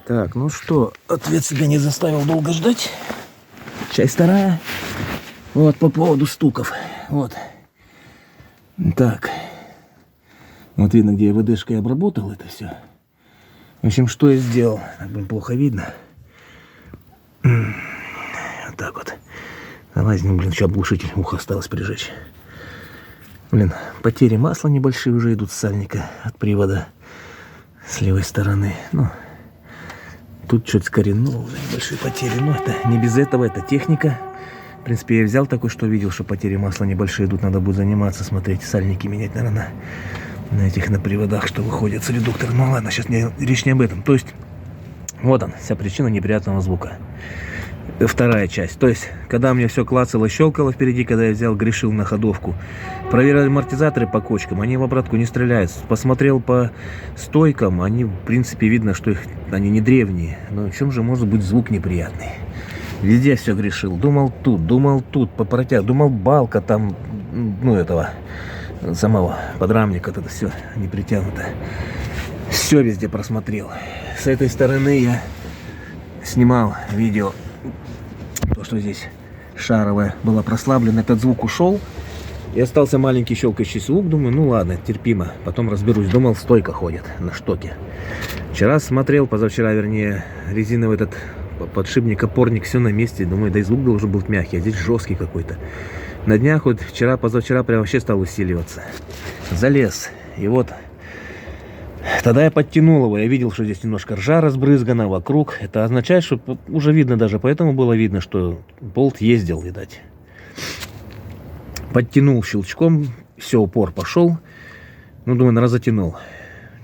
Так, ну что, ответ себя не заставил долго ждать. Часть вторая. Вот по поводу стуков. Вот. Так. Вот видно, где я ВДшкой обработал это все. В общем, что я сделал? Так, блин, плохо видно. Вот так вот. Давай, блин, еще облушитель ухо осталось прижечь. Блин, потери масла небольшие уже идут с сальника от привода с левой стороны. Ну, тут что-то скоренул, небольшие потери. Но это не без этого, это техника. В принципе, я взял такой, что видел, что потери масла небольшие идут. Надо будет заниматься, смотреть, сальники менять, наверное, на этих, на приводах, что выходит с редуктора. Ну ладно, сейчас речь не об этом. То есть, вот он, вся причина неприятного звука. Вторая часть. То есть, когда мне все клацало, щелкало впереди, когда я взял, грешил на ходовку, проверял амортизаторы по кочкам, они в обратку не стреляют. Посмотрел по стойкам, они, в принципе, видно, что они не древние. Но в чем же может быть звук неприятный? Везде все грешил. Думал тут, по протяг. Думал, балка там, ну, этого, самого подрамника, это все не притянуто. Все везде просмотрел. С этой стороны я снимал видео. То, что здесь шаровая была прослаблена, этот звук ушел. И остался маленький щелкающий звук. Думаю, ну ладно, терпимо. Потом разберусь. Думал, стойка ходит на штоке. Вчера смотрел, позавчера, вернее, резиновый этот подшипник, опорник, все на месте. Думаю, да и звук должен быть мягкий, а здесь жесткий какой-то. На днях, вот вчера, позавчера прям вообще стал усиливаться. Залез. И вот тогда я подтянул его, я видел, что здесь немножко ржа разбрызгана вокруг. Это означает, что уже видно даже, поэтому было видно, что болт ездил, видать. Подтянул щелчком, все, упор пошел. Ну, думаю, наверное, затянул.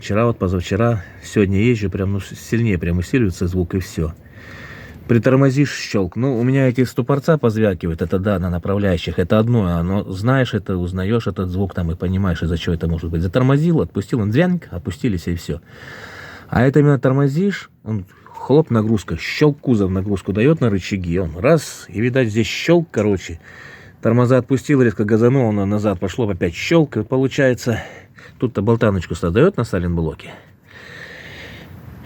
Вчера, вот позавчера, сегодня езжу, прям, ну, сильнее прям усиливается звук, и все. Притормозишь, щелк. Ну, у меня эти ступорца позвякивают, это да, на направляющих, это одно, но знаешь это, узнаешь этот звук там и понимаешь, из-за чего это может быть. Затормозил, отпустил, он звянк, опустились и все. А это именно тормозишь, он хлоп, нагрузка, щелк, кузов нагрузку дает на рычаги, он раз, и видать здесь щелк, короче. Тормоза отпустил, резко газанул, он назад пошло, опять щелк, и получается, тут-то болтаночку создает на сайлентблоке.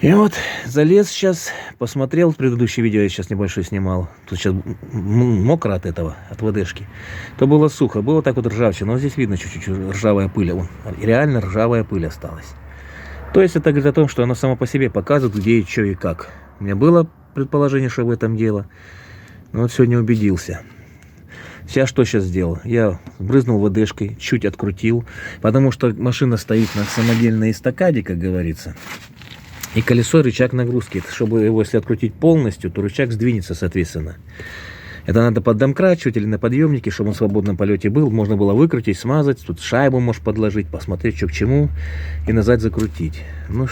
И вот залез сейчас, посмотрел предыдущее видео, я сейчас небольшое снимал. Тут сейчас мокро от этого, от ВДшки. То было сухо, было так вот ржавчина, но здесь видно чуть-чуть ржавая пыль. Вон, реально ржавая пыль осталась. То есть это говорит о том, что оно само по себе показывает, где и что и как. У меня было предположение, что в этом дело. Но вот сегодня убедился. Сейчас что сделал? Я брызнул ВДшкой, чуть открутил, потому что машина стоит на самодельной эстакаде, как говорится. И колесо, рычаг нагрузки. Это чтобы его, если открутить полностью, то рычаг сдвинется, соответственно. Это надо поддомкрачивать или на подъемнике, чтобы он в свободном полете был. Можно было выкрутить, смазать. Тут шайбу можешь подложить, посмотреть, что к чему. И назад закрутить. Ну,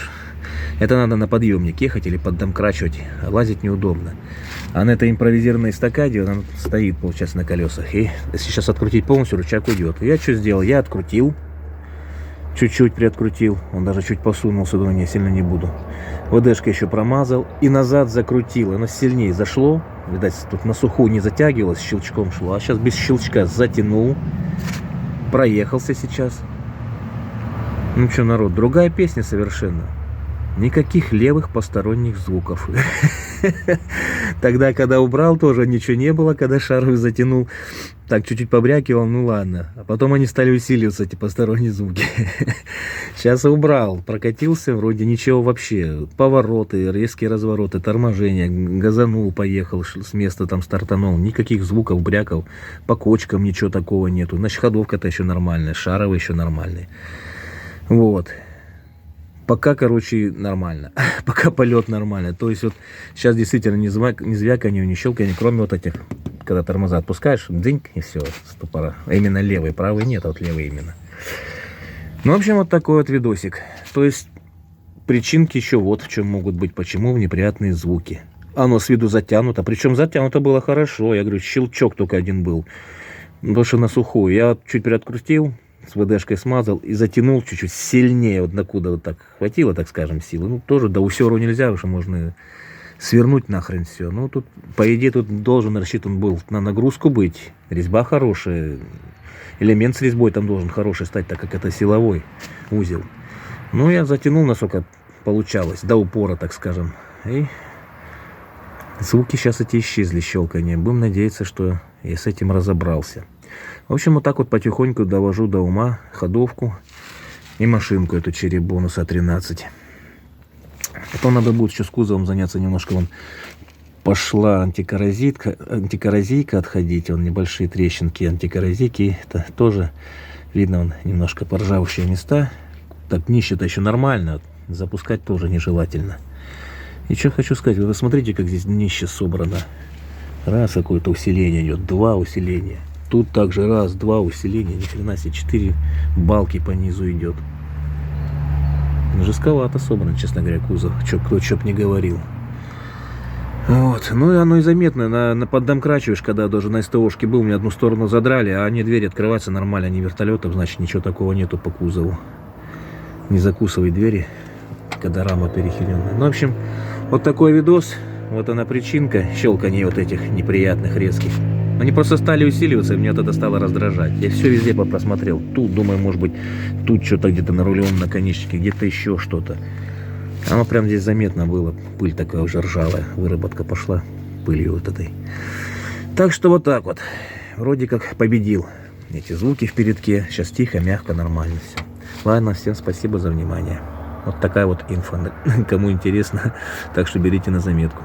это надо на подъемник ехать или поддомкрачивать. Лазить неудобно. А на этой импровизированной эстакаде он стоит, получается, на колесах. И если сейчас открутить полностью, рычаг уйдет. И я что сделал? Я открутил. Чуть-чуть приоткрутил, он даже чуть посунулся, думаю, не, сильно не буду. ВДшка еще промазал и назад закрутил, оно сильнее зашло, видать, тут на сухую не затягивалось, щелчком шло, а сейчас без щелчка затянул, проехался сейчас. Ну что, народ, другая песня совершенно. Никаких левых посторонних звуков. Тогда, когда убрал, тоже ничего не было, когда шару затянул. Так, чуть-чуть побрякивал, ну ладно. А потом они стали усиливаться, эти посторонние звуки. Сейчас убрал, прокатился, вроде ничего вообще. Повороты, резкие развороты, торможения, газанул, поехал, с места там стартанул. Никаких звуков, бряков, по кочкам ничего такого нету. Значит, ходовка-то еще нормальная, шаровый еще нормальный. Вот. Пока, короче, нормально. Пока полет нормально. То есть вот сейчас действительно ни звяканье, ни щелканье, кроме вот этих, когда тормоза отпускаешь, дзыньк, и все, ступора. А именно левый, правый нет, а вот левый именно. Ну, в общем, вот такой вот видосик. То есть причинки еще вот в чем могут быть, почему неприятные звуки. Оно с виду затянуто, причем затянуто было хорошо. Я говорю, щелчок только один был. Потому что на сухую. Я чуть приоткрутил, с ВДшкой смазал и затянул чуть-чуть сильнее, вот докуда вот так хватило, так скажем, силы. Ну, тоже до усеру нельзя, потому что можно свернуть нахрен все. Ну, тут, по идее, тут должен рассчитан был на нагрузку быть. Резьба хорошая, элемент с резьбой там должен хороший стать, так как это силовой узел. Ну, я затянул, насколько получалось, до упора, так скажем. И звуки сейчас эти исчезли, щелканье. Будем надеяться, что я с этим разобрался. В общем, вот так вот потихоньку довожу до ума ходовку и машинку эту Cherry Bonus А13. Потом надо будет еще с кузовом заняться немножко. Вон пошла антикоррозийка отходить. Вон небольшие трещинки антикоррозийки. Это тоже видно, вон немножко поржавшие места. Так, днище-то еще нормально. Запускать тоже нежелательно. И что хочу сказать, вы смотрите, как здесь днище собрано. Раз какое-то усиление идет, 2 усиления. Тут также раз, 2 усиления, ни хрена себе, 4 балки по низу идет. Жестковато собрано, честно говоря, кузов. Кто чё б не говорил. Вот. Ну и оно и заметно. Поддомкрачиваешь, когда даже на СТОшке был, мне одну сторону задрали, а они двери открываются нормально, не вертолетом, значит ничего такого нету по кузову. Не закусывай двери, когда рама перехиленная. Ну, в общем, вот такой видос. Вот она причинка щелканье вот этих неприятных, резких. Они просто стали усиливаться, и меня вот это стало раздражать. Я все везде просмотрел. Тут, думаю, может быть, тут что-то где-то на рулевом наконечнике, где-то еще что-то. Оно прям здесь заметно было. Пыль такая уже ржавая. Выработка пошла пылью вот этой. Так что вот так вот. Вроде как победил. Эти звуки в передке. Сейчас тихо, мягко, нормально все. Ладно, всем спасибо за внимание. Вот такая вот инфа. Кому интересно, так что берите на заметку.